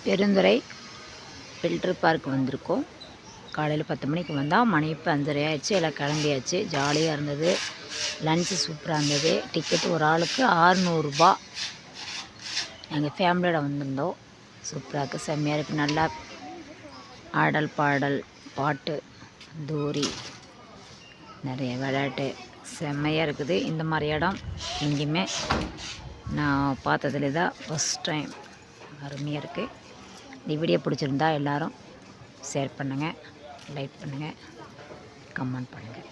Perundurai filter park வந்திருக்கோம். காலையில் 10 மணிக்கு வந்தால் மணி இப்போ 5:30 ஆயிடுச்சு. எல்லாம் கிளம்பியாச்சு. ஜாலியாக இருந்தது. லன்ச்சு சூப்பராக இருந்தது. டிக்கெட்டு ஒரு ஆளுக்கு 600 ரூபா. எங்கள் ஃபேமிலியோட வந்திருந்தோம். சூப்பராக இருக்குது, செம்மையாக இருக்குது. நல்லா ஆடல் பாடல் பாட்டு தூரி நிறைய விளையாட்டு செம்மையாக இருக்குது. இந்த மாதிரி இடம் எங்கேயுமே நான் பார்த்ததுல தான் ஃபஸ்ட் டைம். அருமையாக இருக்குது. இந்த வீடியோ பிடிச்சிருந்தா எல்லோரும் ஷேர் பண்ணுங்கள், லைக் பண்ணுங்கள், கமெண்ட் பண்ணுங்கள்.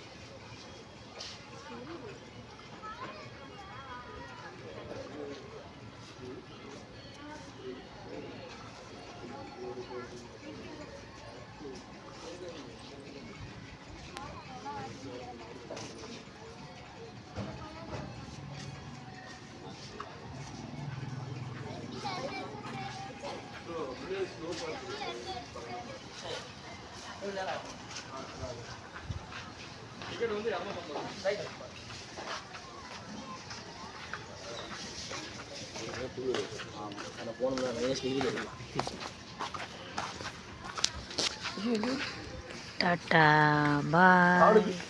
டாட்டா பாய்.